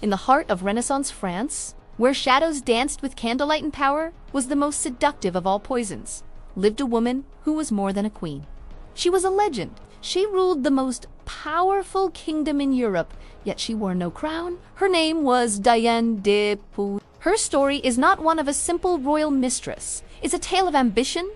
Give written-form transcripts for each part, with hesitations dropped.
in the heart of Renaissance France, where shadows danced with candlelight and power, was the most seductive of all poisons, lived a woman who was more than a queen. She was a legend. She ruled the most powerful kingdom in Europe, yet she wore no crown. Her name was Diane de Poitiers. Her story is not one of a simple royal mistress. It's a tale of ambition,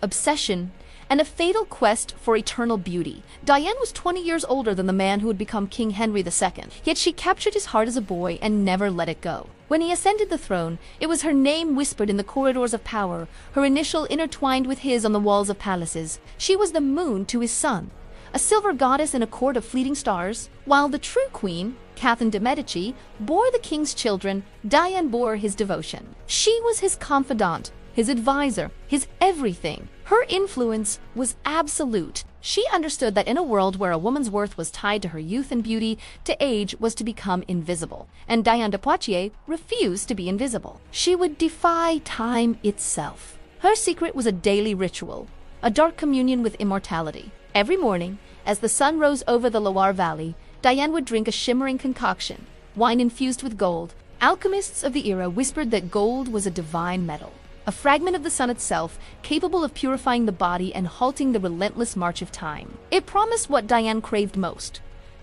obsession, and a fatal quest for eternal beauty. Diane was 20 years older than the man who would become King Henry II, yet she captured his heart as a boy and never let it go. When he ascended the throne, it was her name whispered in the corridors of power, her initial intertwined with his on the walls of palaces. She was the moon to his sun, a silver goddess in a court of fleeting stars, while the true queen, Catherine de Medici, bore the king's children. Diane bore his devotion. She was his confidant, his advisor, his everything. Her influence was absolute. She understood that in a world where a woman's worth was tied to her youth and beauty, to age was to become invisible. And Diane de Poitiers refused to be invisible. She would defy time itself. Her secret was a daily ritual, a dark communion with immortality. Every morning, as the sun rose over the Loire Valley, Diane would drink a shimmering concoction, wine infused with gold. Alchemists of the era whispered that gold was a divine metal, a fragment of the sun itself, capable of purifying the body and halting the relentless march of time. It promised what Diane craved most: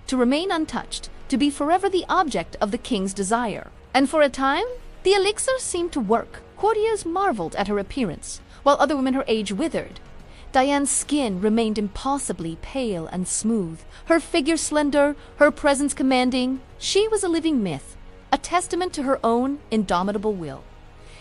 to remain untouched, to be forever the object of the king's desire. And for a time, the elixir seemed to work. Courtiers marveled at her appearance, while other women her age withered. Diane's skin remained impossibly pale and smooth, her figure slender, her presence commanding. She was a living myth, a testament to her own indomitable will.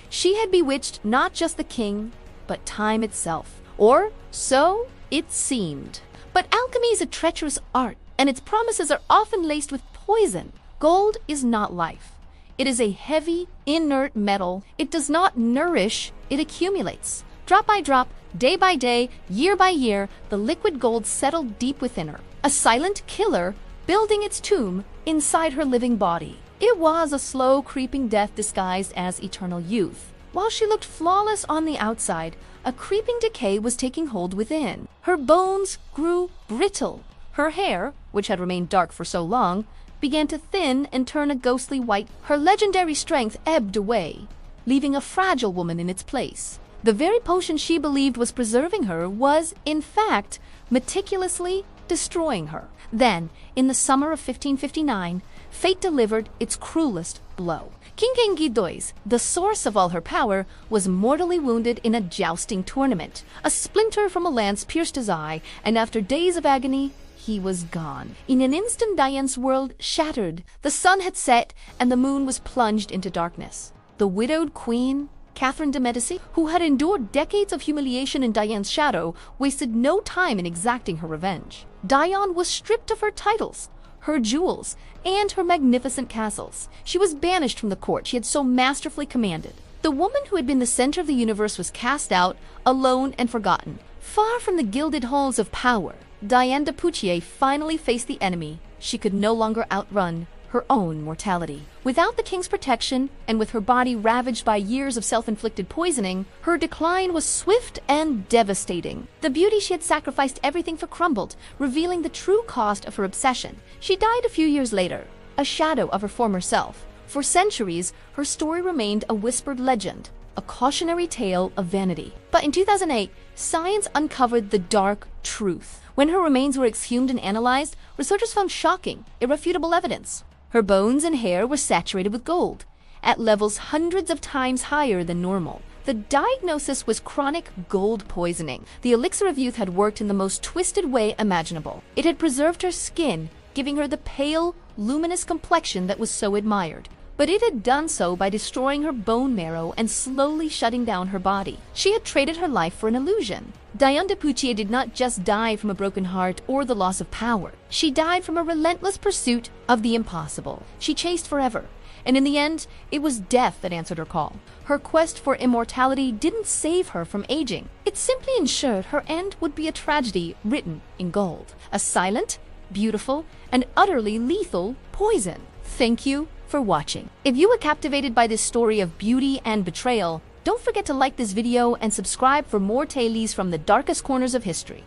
She had bewitched not just the king, but time itself, or so it seemed. But alchemy is a treacherous art, and its promises are often laced with poison. Gold is not life. It is a heavy, inert metal. It does not nourish, it accumulates. Drop by drop, day by day, year by year, the liquid gold settled deep within her, a silent killer building its tomb inside her living body. It was a slow, creeping death disguised as eternal youth. While she looked flawless on the outside, a creeping decay was taking hold within. Her bones grew brittle. Her hair, which had remained dark for so long, began to thin and turn a ghostly white. Her legendary strength ebbed away, leaving a fragile woman in its place. The very potion she believed was preserving her was, in fact, meticulously destroying her. Then, in the summer of 1559, fate delivered its cruelest blow. King Genghis, the source of all her power, was mortally wounded in a jousting tournament. A splinter from a lance pierced his eye, and after days of agony, he was gone. In an instant, Diane's world shattered. The sun had set, and the moon was plunged into darkness. The widowed queen, Catherine de Medici, who had endured decades of humiliation in Diane's shadow, wasted no time in exacting her revenge. Diane was stripped of her titles, her jewels, and her magnificent castles. She was banished from the court she had so masterfully commanded. The woman who had been the center of the universe was cast out, alone and forgotten. Far from the gilded halls of power, Diane de Poitiers finally faced the enemy she could no longer outrun: her own mortality. Without the king's protection, and with her body ravaged by years of self-inflicted poisoning, her decline was swift and devastating. The beauty she had sacrificed everything for crumbled, revealing the true cost of her obsession. She died a few years later, a shadow of her former self. For centuries, her story remained a whispered legend, a cautionary tale of vanity. But in 2008, science uncovered the dark truth. When her remains were exhumed and analyzed, researchers found shocking, irrefutable evidence. Her bones and hair were saturated with gold, at levels hundreds of times higher than normal. The diagnosis was chronic gold poisoning. The elixir of youth had worked in the most twisted way imaginable. It had preserved her skin, giving her the pale, luminous complexion that was so admired. But it had done so by destroying her bone marrow and slowly shutting down her body. She had traded her life for an illusion. Diane de Poitiers did not just die from a broken heart or the loss of power. She died from a relentless pursuit of the impossible. She chased forever, and in the end, it was death that answered her call. Her quest for immortality didn't save her from aging. It simply ensured her end would be a tragedy written in gold. A silent, beautiful, and utterly lethal poison. Thank you for watching. If you were captivated by this story of beauty and betrayal, don't forget to like this video and subscribe for more tales from the darkest corners of history.